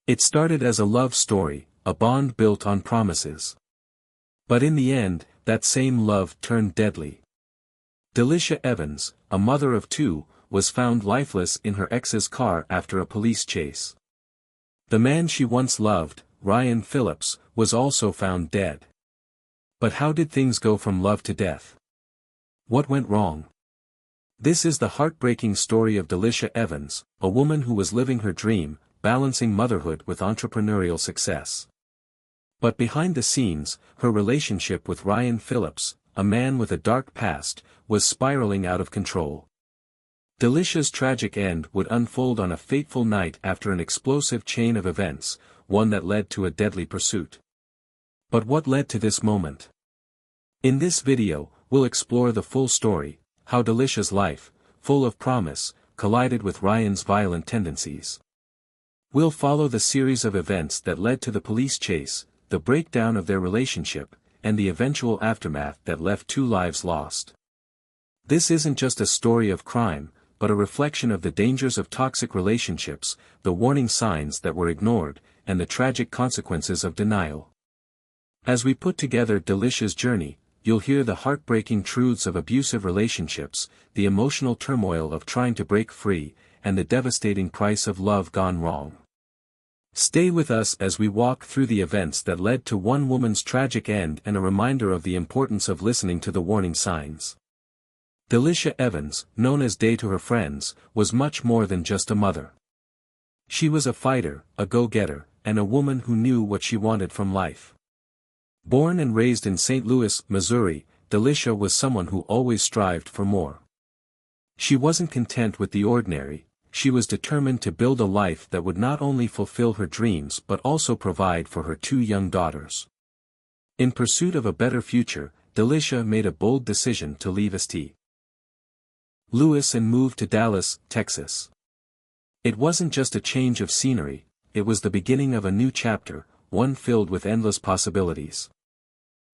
It started as a love story, a bond built on promises. But in the end, that same love turned deadly. Delisha Evans, a mother of two, was found lifeless in her ex's car after a police chase. The man she once loved, Ryan Phillips, was also found dead. But how did things go from love to death? What went wrong? This is the heartbreaking story of Delisha Evans, a woman who was living her dream, balancing motherhood with entrepreneurial success. But behind the scenes, her relationship with Ryan Phillips, a man with a dark past, was spiraling out of control. Delisha's tragic end would unfold on a fateful night after an explosive chain of events, one that led to a deadly pursuit. But what led to this moment? In this video, we'll explore the full story, how Delisha's life, full of promise, collided with Ryan's violent tendencies. We'll follow the series of events that led to the police chase, the breakdown of their relationship, and the eventual aftermath that left two lives lost. This isn't just a story of crime, but a reflection of the dangers of toxic relationships, the warning signs that were ignored, and the tragic consequences of denial. As we put together Delisha's journey, you'll hear the heartbreaking truths of abusive relationships, the emotional turmoil of trying to break free, and the devastating price of love gone wrong. Stay with us as we walk through the events that led to one woman's tragic end and a reminder of the importance of listening to the warning signs. Delisha Evans, known as Day to her friends, was much more than just a mother. She was a fighter, a go-getter, and a woman who knew what she wanted from life. Born and raised in St. Louis, Missouri, Delisha was someone who always strived for more. She wasn't content with the ordinary, she was determined to build a life that would not only fulfill her dreams but also provide for her two young daughters. In pursuit of a better future, Delisha made a bold decision to leave St. Louis and moved to Dallas, Texas. It wasn't just a change of scenery, it was the beginning of a new chapter, one filled with endless possibilities.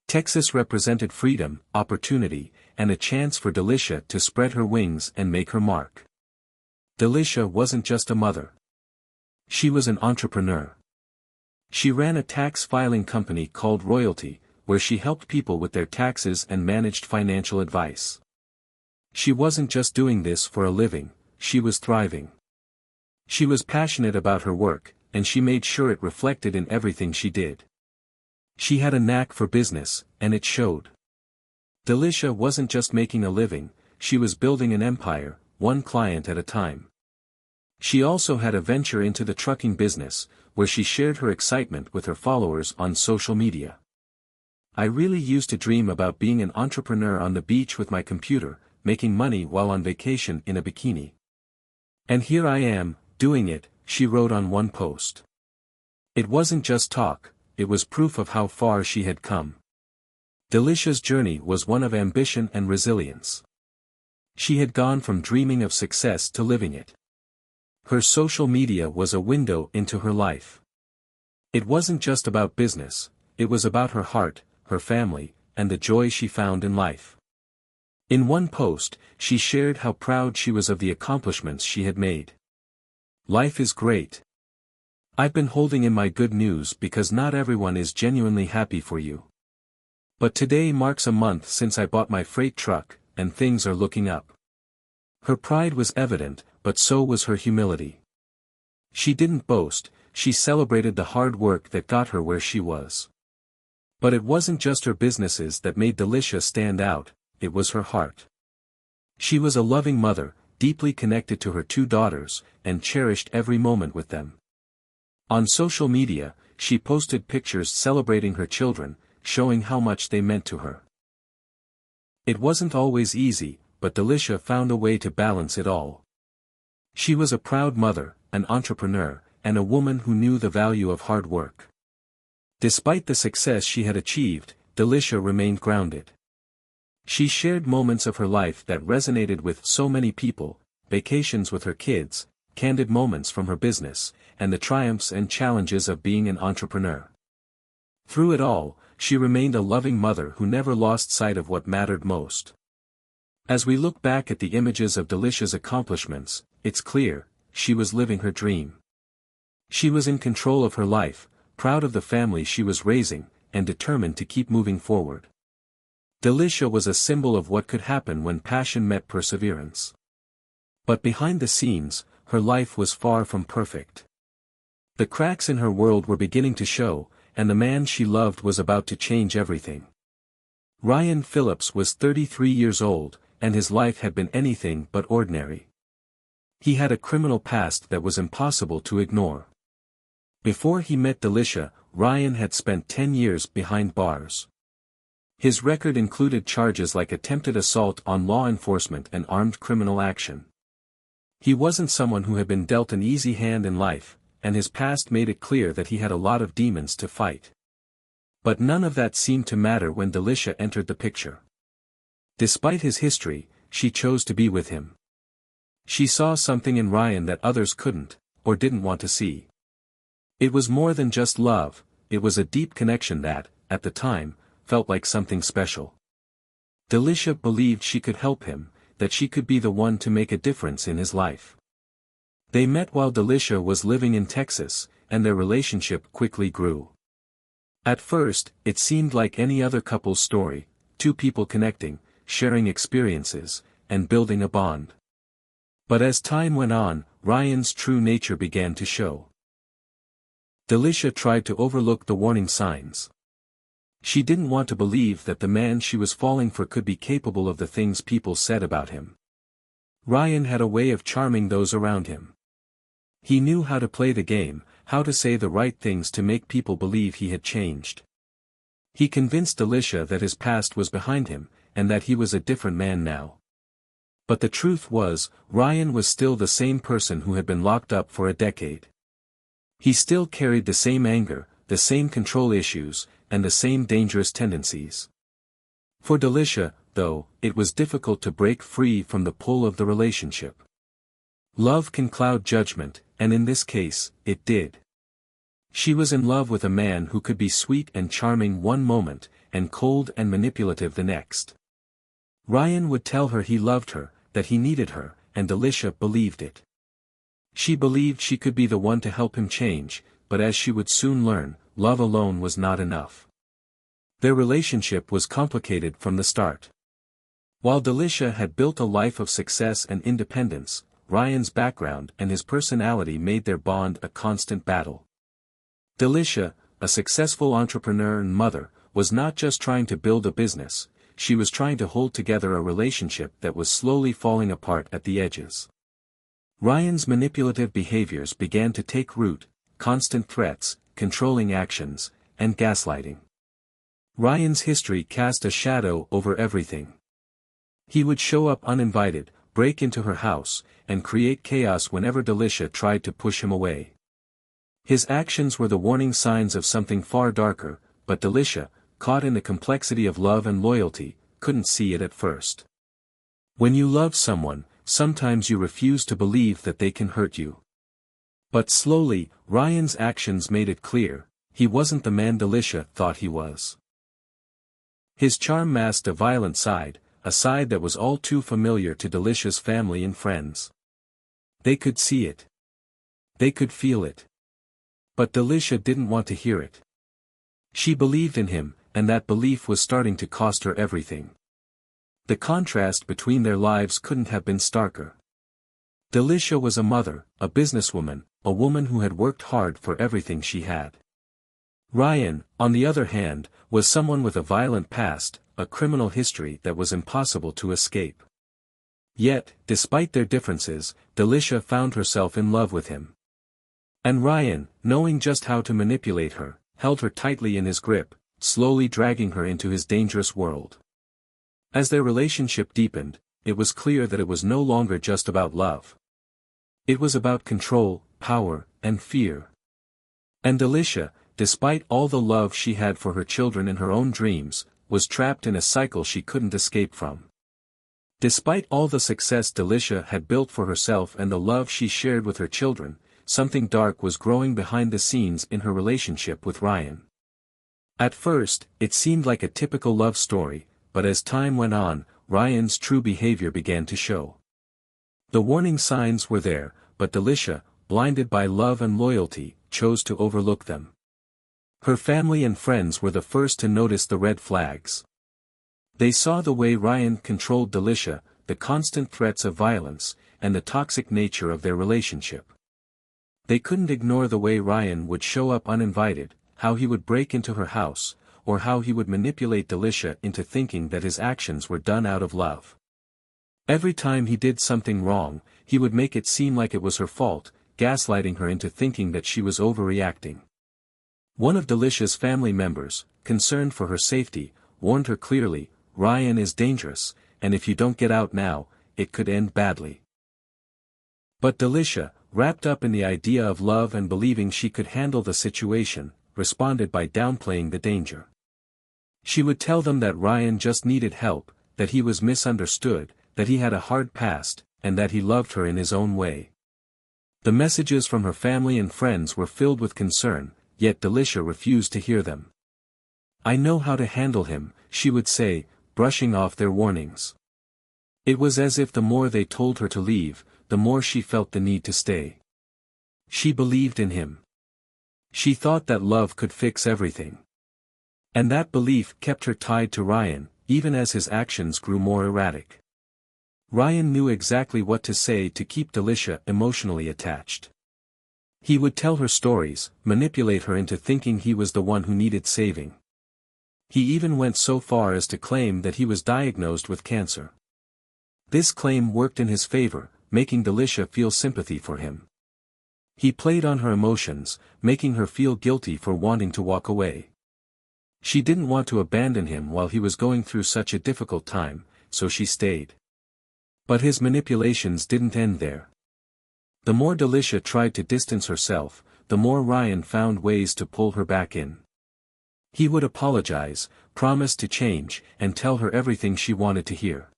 Texas represented freedom, opportunity, and a chance for Delisha to spread her wings and make her mark. Delisha wasn't just a mother. She was an entrepreneur. She ran a tax filing company called Royalty, where she helped people with their taxes and managed financial advice. She wasn't just doing this for a living, she was thriving. She was passionate about her work, and she made sure it reflected in everything she did. She had a knack for business, and it showed. Delisha wasn't just making a living, she was building an empire, one client at a time. She also had a venture into the trucking business, where she shared her excitement with her followers on social media. "I really used to dream about being an entrepreneur on the beach with my computer, making money while on vacation in a bikini. And here I am, doing it," she wrote on one post. It wasn't just talk, it was proof of how far she had come. Delisha's journey was one of ambition and resilience. She had gone from dreaming of success to living it. Her social media was a window into her life. It wasn't just about business, it was about her heart, her family, and the joy she found in life. In one post, she shared how proud she was of the accomplishments she had made. "Life is great. I've been holding in my good news because not everyone is genuinely happy for you. But today marks a month since I bought my freight truck, and things are looking up." Her pride was evident, but so was her humility. She didn't boast, she celebrated the hard work that got her where she was. But it wasn't just her businesses that made Delisha stand out, it was her heart. She was a loving mother, deeply connected to her two daughters, and cherished every moment with them. On social media, she posted pictures celebrating her children, showing how much they meant to her. It wasn't always easy, but Delisha found a way to balance it all. She was a proud mother, an entrepreneur, and a woman who knew the value of hard work. Despite the success she had achieved, Delisha remained grounded. She shared moments of her life that resonated with so many people, vacations with her kids, candid moments from her business, and the triumphs and challenges of being an entrepreneur. Through it all, she remained a loving mother who never lost sight of what mattered most. As we look back at the images of Delisha's accomplishments, it's clear, she was living her dream. She was in control of her life, proud of the family she was raising, and determined to keep moving forward. Delisha was a symbol of what could happen when passion met perseverance. But behind the scenes, her life was far from perfect. The cracks in her world were beginning to show, and the man she loved was about to change everything. Ryan Phillips was 33 years old, and his life had been anything but ordinary. He had a criminal past that was impossible to ignore. Before he met Delisha, Ryan had spent 10 years behind bars. His record included charges like attempted assault on law enforcement and armed criminal action. He wasn't someone who had been dealt an easy hand in life, and his past made it clear that he had a lot of demons to fight. But none of that seemed to matter when Delisha entered the picture. Despite his history, she chose to be with him. She saw something in Ryan that others couldn't, or didn't want to see. It was more than just love, it was a deep connection that, at the time, felt like something special. Delisha believed she could help him, that she could be the one to make a difference in his life. They met while Delisha was living in Texas, and their relationship quickly grew. At first, it seemed like any other couple's story, two people connecting, sharing experiences, and building a bond. But as time went on, Ryan's true nature began to show. Delisha tried to overlook the warning signs. She didn't want to believe that the man she was falling for could be capable of the things people said about him. Ryan had a way of charming those around him. He knew how to play the game, how to say the right things to make people believe he had changed. He convinced Delisha that his past was behind him, and that he was a different man now. But the truth was, Ryan was still the same person who had been locked up for a decade. He still carried the same anger, the same control issues, and the same dangerous tendencies. For Delisha, though, it was difficult to break free from the pull of the relationship. Love can cloud judgment, and in this case, it did. She was in love with a man who could be sweet and charming one moment, and cold and manipulative the next. Ryan would tell her he loved her, that he needed her, and Delisha believed it. She believed she could be the one to help him change, but as she would soon learn, love alone was not enough. Their relationship was complicated from the start. While Delisha had built a life of success and independence, Ryan's background and his personality made their bond a constant battle. Delisha, a successful entrepreneur and mother, was not just trying to build a business, she was trying to hold together a relationship that was slowly falling apart at the edges. Ryan's manipulative behaviors began to take root, constant threats, controlling actions, and gaslighting. Ryan's history cast a shadow over everything. He would show up uninvited, break into her house, and create chaos whenever Delisha tried to push him away. His actions were the warning signs of something far darker, but Delisha, caught in the complexity of love and loyalty, couldn't see it at first. When you love someone, sometimes you refuse to believe that they can hurt you. But slowly, Ryan's actions made it clear, he wasn't the man Delisha thought he was. His charm masked a violent side, a side that was all too familiar to Delisha's family and friends. They could see it. They could feel it. But Delisha didn't want to hear it. She believed in him, and that belief was starting to cost her everything. The contrast between their lives couldn't have been starker. Delisha was a mother, a businesswoman, a woman who had worked hard for everything she had. Ryan, on the other hand, was someone with a violent past, a criminal history that was impossible to escape. Yet, despite their differences, Delisha found herself in love with him. And Ryan, knowing just how to manipulate her, held her tightly in his grip, slowly dragging her into his dangerous world. As their relationship deepened, it was clear that it was no longer just about love. It was about control, power, and fear. And Delisha, despite all the love she had for her children and her own dreams, was trapped in a cycle she couldn't escape from. Despite all the success Delisha had built for herself and the love she shared with her children, something dark was growing behind the scenes in her relationship with Ryan. At first, it seemed like a typical love story, but as time went on, Ryan's true behavior began to show. The warning signs were there, but Delisha, blinded by love and loyalty, chose to overlook them. Her family and friends were the first to notice the red flags. They saw the way Ryan controlled Delisha, the constant threats of violence, and the toxic nature of their relationship. They couldn't ignore the way Ryan would show up uninvited, how he would break into her house, or how he would manipulate Delisha into thinking that his actions were done out of love. Every time he did something wrong, he would make it seem like it was her fault, gaslighting her into thinking that she was overreacting. One of Delisha's family members, concerned for her safety, warned her clearly, "Ryan is dangerous, and if you don't get out now, it could end badly." But Delisha, wrapped up in the idea of love and believing she could handle the situation, responded by downplaying the danger. She would tell them that Ryan just needed help, that he was misunderstood, that he had a hard past, and that he loved her in his own way. The messages from her family and friends were filled with concern, yet Delisha refused to hear them. "I know how to handle him," she would say, brushing off their warnings. It was as if the more they told her to leave, the more she felt the need to stay. She believed in him. She thought that love could fix everything. And that belief kept her tied to Ryan, even as his actions grew more erratic. Ryan knew exactly what to say to keep Delisha emotionally attached. He would tell her stories, manipulate her into thinking he was the one who needed saving. He even went so far as to claim that he was diagnosed with cancer. This claim worked in his favor, making Delisha feel sympathy for him. He played on her emotions, making her feel guilty for wanting to walk away. She didn't want to abandon him while he was going through such a difficult time, so she stayed. But his manipulations didn't end there. The more Delisha tried to distance herself, the more Ryan found ways to pull her back in. He would apologize, promise to change, and tell her everything she wanted to hear.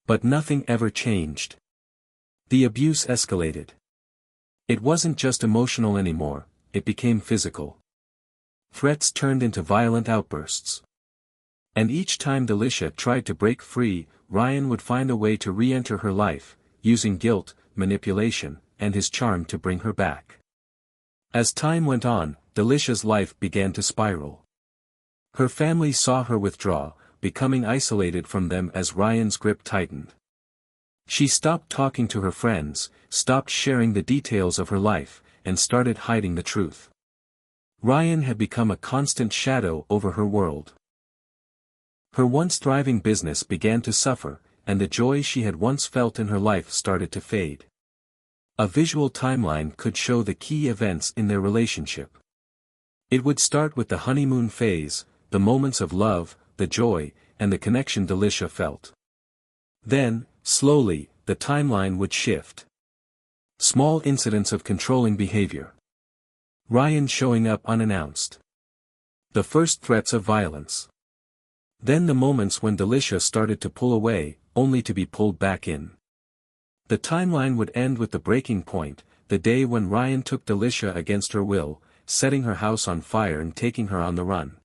But nothing ever changed. The abuse escalated. It wasn't just emotional anymore, it became physical. Threats turned into violent outbursts. And each time Delisha tried to break free, Ryan would find a way to re-enter her life, using guilt, manipulation, and his charm to bring her back. As time went on, Delisha's life began to spiral. Her family saw her withdraw, becoming isolated from them as Ryan's grip tightened. She stopped talking to her friends, stopped sharing the details of her life, and started hiding the truth. Ryan had become a constant shadow over her world. Her once thriving business began to suffer, and the joy she had once felt in her life started to fade. A visual timeline could show the key events in their relationship. It would start with the honeymoon phase, the moments of love, the joy, and the connection Delisha felt. Then, slowly, the timeline would shift. Small incidents of controlling behavior. Ryan showing up unannounced. The first threats of violence. Then the moments when Delisha started to pull away, only to be pulled back in. The timeline would end with the breaking point, the day when Ryan took Delisha against her will, setting her house on fire and taking her on the run.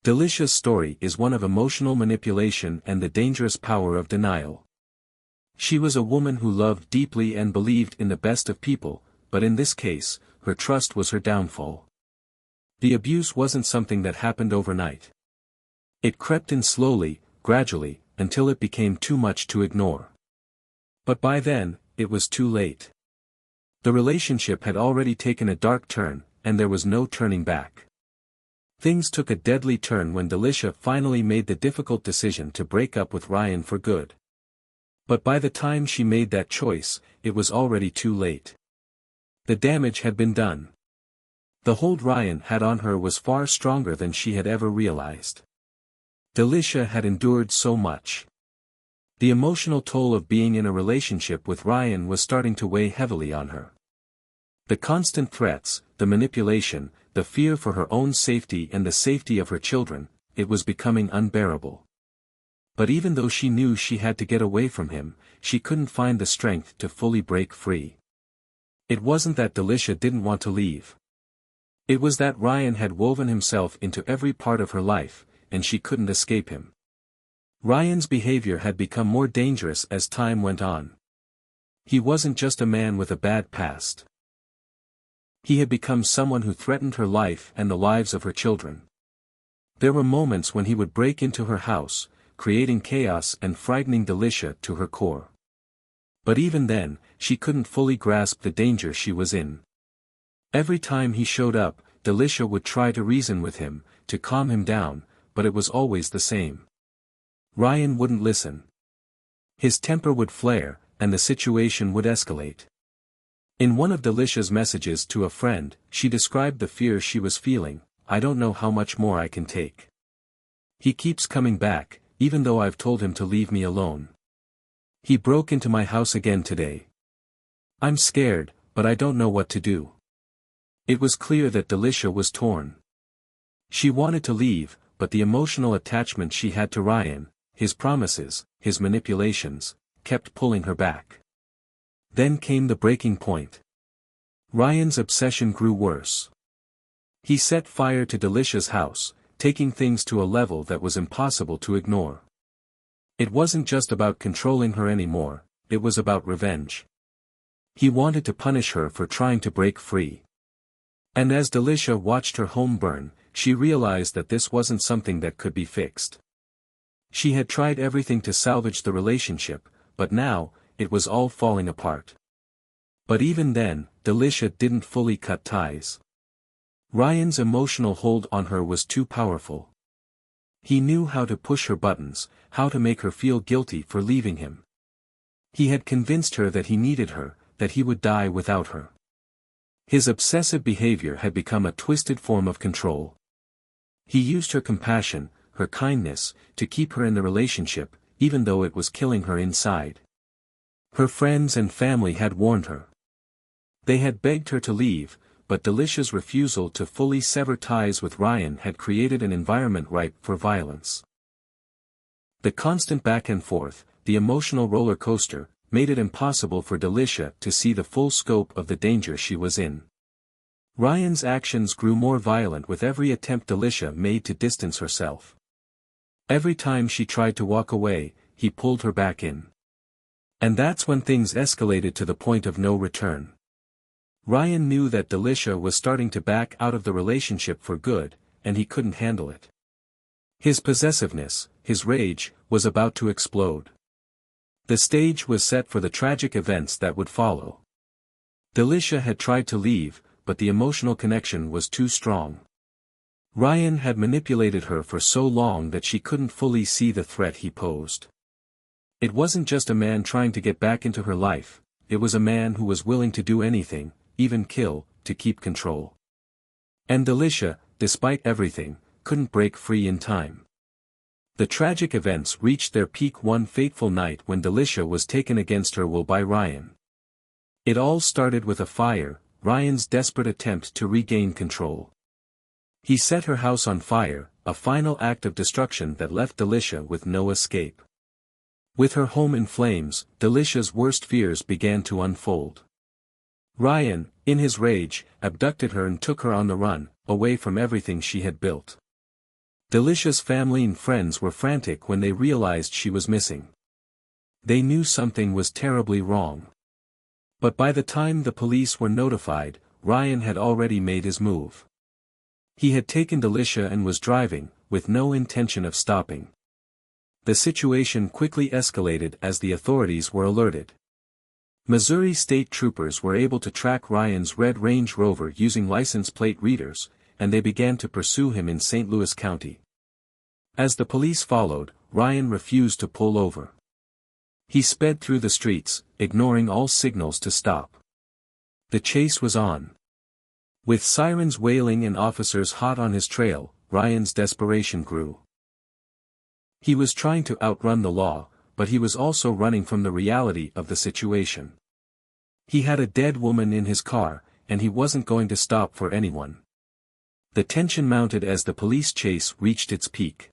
Delisha's story is one of emotional manipulation and the dangerous power of denial. She was a woman who loved deeply and believed in the best of people, but in this case, her trust was her downfall. The abuse wasn't something that happened overnight. It crept in slowly, gradually, until it became too much to ignore. But by then, it was too late. The relationship had already taken a dark turn, and there was no turning back. Things took a deadly turn when Delisha finally made the difficult decision to break up with Ryan for good. But by the time she made that choice, it was already too late. The damage had been done. The hold Ryan had on her was far stronger than she had ever realized. Delisha had endured so much. The emotional toll of being in a relationship with Ryan was starting to weigh heavily on her. The constant threats, the manipulation, the fear for her own safety and the safety of her children, it was becoming unbearable. But even though she knew she had to get away from him, she couldn't find the strength to fully break free. It wasn't that Delisha didn't want to leave. It was that Ryan had woven himself into every part of her life, and she couldn't escape him. Ryan's behavior had become more dangerous as time went on. He wasn't just a man with a bad past. He had become someone who threatened her life and the lives of her children. There were moments when he would break into her house, creating chaos and frightening Delisha to her core. But even then, she couldn't fully grasp the danger she was in. Every time he showed up, Delisha would try to reason with him, to calm him down, but it was always the same. Ryan wouldn't listen. His temper would flare, and the situation would escalate. In one of Delisha's messages to a friend, she described the fear she was feeling. "I don't know how much more I can take. He keeps coming back, even though I've told him to leave me alone. He broke into my house again today. I'm scared, but I don't know what to do." It was clear that Delisha was torn. She wanted to leave, but the emotional attachment she had to Ryan, his promises, his manipulations, kept pulling her back. Then came the breaking point. Ryan's obsession grew worse. He set fire to Delisha's house, taking things to a level that was impossible to ignore. It wasn't just about controlling her anymore, it was about revenge. He wanted to punish her for trying to break free. And as Delisha watched her home burn, she realized that this wasn't something that could be fixed. She had tried everything to salvage the relationship, but now, it was all falling apart. But even then, Delisha didn't fully cut ties. Ryan's emotional hold on her was too powerful. He knew how to push her buttons, how to make her feel guilty for leaving him. He had convinced her that he needed her, that he would die without her. His obsessive behavior had become a twisted form of control. He used her compassion, her kindness, to keep her in the relationship, even though it was killing her inside. Her friends and family had warned her. They had begged her to leave, but Delisha's refusal to fully sever ties with Ryan had created an environment ripe for violence. The constant back and forth, the emotional roller coaster, made it impossible for Delisha to see the full scope of the danger she was in. Ryan's actions grew more violent with every attempt Delisha made to distance herself. Every time she tried to walk away, he pulled her back in. And that's when things escalated to the point of no return. Ryan knew that Delisha was starting to back out of the relationship for good, and he couldn't handle it. His possessiveness, his rage, was about to explode. The stage was set for the tragic events that would follow. Delisha had tried to leave, but the emotional connection was too strong. Ryan had manipulated her for so long that she couldn't fully see the threat he posed. It wasn't just a man trying to get back into her life, it was a man who was willing to do anything, even kill, to keep control. And Delisha, despite everything, couldn't break free in time. The tragic events reached their peak one fateful night when Delisha was taken against her will by Ryan. It all started with a fire, Ryan's desperate attempt to regain control. He set her house on fire, a final act of destruction that left Delisha with no escape. With her home in flames, Delisha's worst fears began to unfold. Ryan, in his rage, abducted her and took her on the run, away from everything she had built. Delisha's family and friends were frantic when they realized she was missing. They knew something was terribly wrong. But by the time the police were notified, Ryan had already made his move. He had taken Delisha and was driving, with no intention of stopping. The situation quickly escalated as the authorities were alerted. Missouri state troopers were able to track Ryan's red Range Rover using license plate readers, and they began to pursue him in St. Louis County. As the police followed, Ryan refused to pull over. He sped through the streets, ignoring all signals to stop. The chase was on. With sirens wailing and officers hot on his trail, Ryan's desperation grew. He was trying to outrun the law, but he was also running from the reality of the situation. He had a dead woman in his car, and he wasn't going to stop for anyone. The tension mounted as the police chase reached its peak.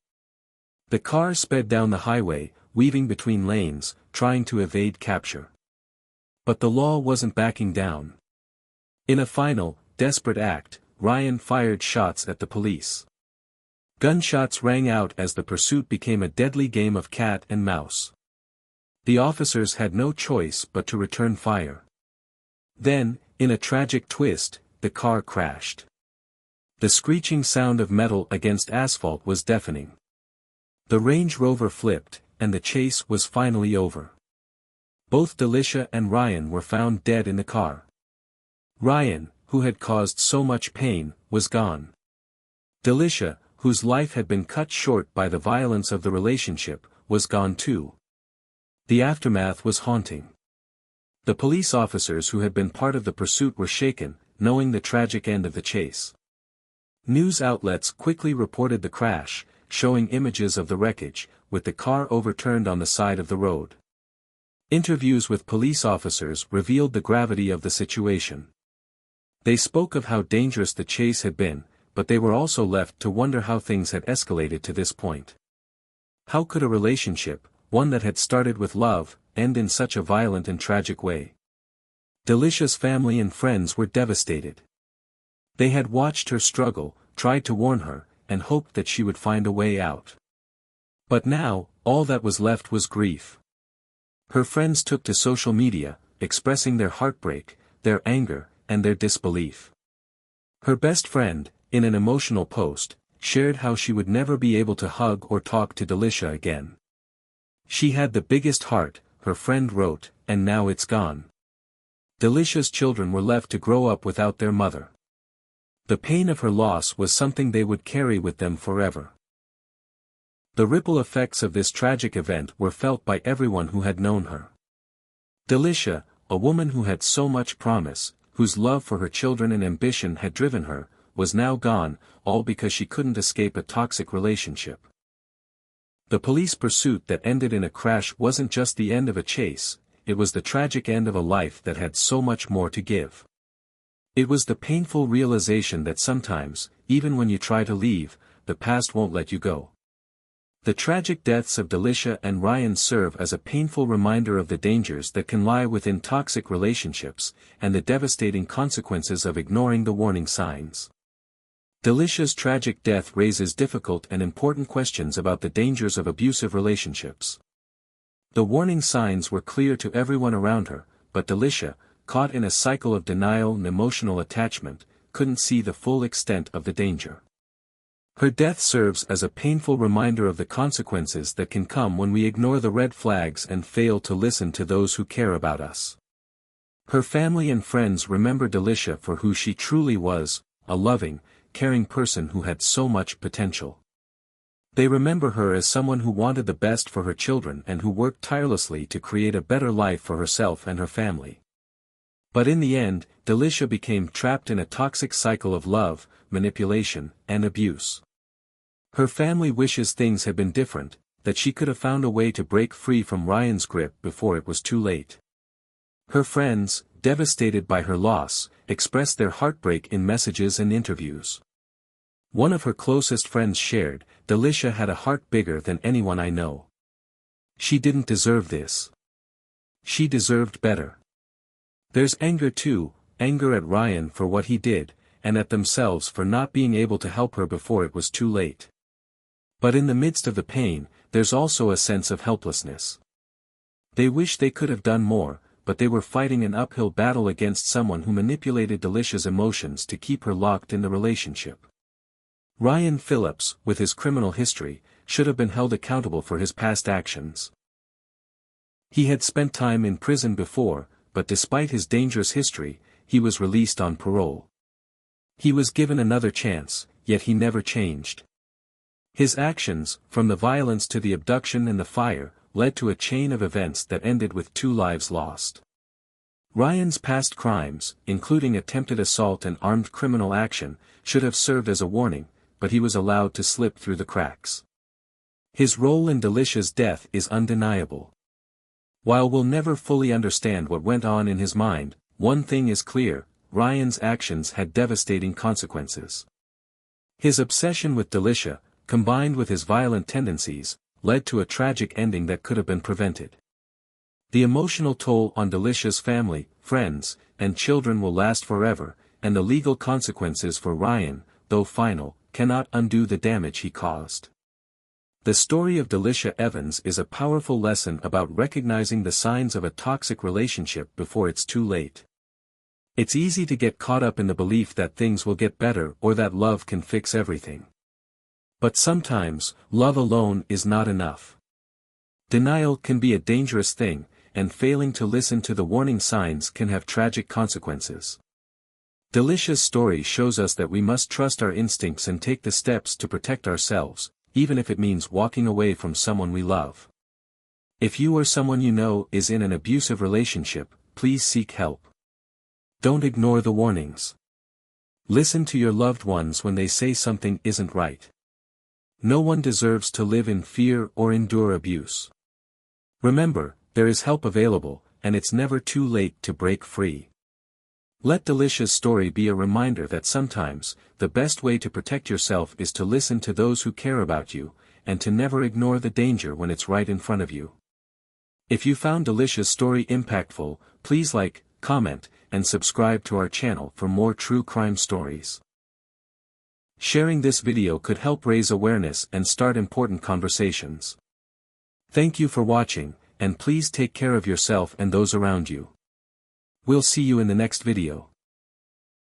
The car sped down the highway, weaving between lanes, trying to evade capture. But the law wasn't backing down. In a final, desperate act, Ryan fired shots at the police. Gunshots rang out as the pursuit became a deadly game of cat and mouse. The officers had no choice but to return fire. Then, in a tragic twist, the car crashed. The screeching sound of metal against asphalt was deafening. The Range Rover flipped, and the chase was finally over. Both Delisha and Ryan were found dead in the car. Ryan, who had caused so much pain, was gone. Delisha, whose life had been cut short by the violence of the relationship, was gone too. The aftermath was haunting. The police officers who had been part of the pursuit were shaken, knowing the tragic end of the chase. News outlets quickly reported the crash, showing images of the wreckage, with the car overturned on the side of the road. Interviews with police officers revealed the gravity of the situation. They spoke of how dangerous the chase had been, but they were also left to wonder how things had escalated to this point. How could a relationship, one that had started with love, end in such a violent and tragic way? Delisha's family and friends were devastated. They had watched her struggle, tried to warn her, and hoped that she would find a way out. But now, all that was left was grief. Her friends took to social media, expressing their heartbreak, their anger, and their disbelief. Her best friend, in an emotional post, shared how she would never be able to hug or talk to Delisha again. "She had the biggest heart," her friend wrote, "and now it's gone." Delisha's children were left to grow up without their mother. The pain of her loss was something they would carry with them forever. The ripple effects of this tragic event were felt by everyone who had known her. Delisha, a woman who had so much promise, whose love for her children and ambition had driven her, was now gone, all because she couldn't escape a toxic relationship. The police pursuit that ended in a crash wasn't just the end of a chase, it was the tragic end of a life that had so much more to give. It was the painful realization that sometimes, even when you try to leave, the past won't let you go. The tragic deaths of Delisha and Ryan serve as a painful reminder of the dangers that can lie within toxic relationships, and the devastating consequences of ignoring the warning signs. Delisha's tragic death raises difficult and important questions about the dangers of abusive relationships. The warning signs were clear to everyone around her, but Delisha, caught in a cycle of denial and emotional attachment, couldn't see the full extent of the danger. Her death serves as a painful reminder of the consequences that can come when we ignore the red flags and fail to listen to those who care about us. Her family and friends remember Delisha for who she truly was, a loving, caring person who had so much potential. They remember her as someone who wanted the best for her children and who worked tirelessly to create a better life for herself and her family. But in the end, Delisha became trapped in a toxic cycle of love, manipulation, and abuse. Her family wishes things had been different, that she could have found a way to break free from Ryan's grip before it was too late. Her friends, devastated by her loss, expressed their heartbreak in messages and interviews. One of her closest friends shared, "Delisha had a heart bigger than anyone I know. She didn't deserve this. She deserved better." There's anger too, anger at Ryan for what he did, and at themselves for not being able to help her before it was too late. But in the midst of the pain, there's also a sense of helplessness. They wish they could have done more, but they were fighting an uphill battle against someone who manipulated Delisha's emotions to keep her locked in the relationship. Ryan Phillips, with his criminal history, should have been held accountable for his past actions. He had spent time in prison before, but despite his dangerous history, he was released on parole. He was given another chance, yet he never changed. His actions, from the violence to the abduction and the fire, led to a chain of events that ended with 2 lives lost. Ryan's past crimes, including attempted assault and armed criminal action, should have served as a warning, but he was allowed to slip through the cracks. His role in Delisha's death is undeniable. While we'll never fully understand what went on in his mind, one thing is clear: Ryan's actions had devastating consequences. His obsession with Delisha, combined with his violent tendencies, led to a tragic ending that could have been prevented. The emotional toll on Delisha's family, friends, and children will last forever, and the legal consequences for Ryan, though final, cannot undo the damage he caused. The story of Delisha Evans is a powerful lesson about recognizing the signs of a toxic relationship before it's too late. It's easy to get caught up in the belief that things will get better or that love can fix everything. But sometimes, love alone is not enough. Denial can be a dangerous thing, and failing to listen to the warning signs can have tragic consequences. Delisha's story shows us that we must trust our instincts and take the steps to protect ourselves, even if it means walking away from someone we love. If you or someone you know is in an abusive relationship, please seek help. Don't ignore the warnings. Listen to your loved ones when they say something isn't right. No one deserves to live in fear or endure abuse. Remember, there is help available, and it's never too late to break free. Let Delisha's story be a reminder that sometimes, the best way to protect yourself is to listen to those who care about you, and to never ignore the danger when it's right in front of you. If you found Delisha's story impactful, please like, comment, and subscribe to our channel for more true crime stories. Sharing this video could help raise awareness and start important conversations. Thank you for watching, and please take care of yourself and those around you. We'll see you in the next video.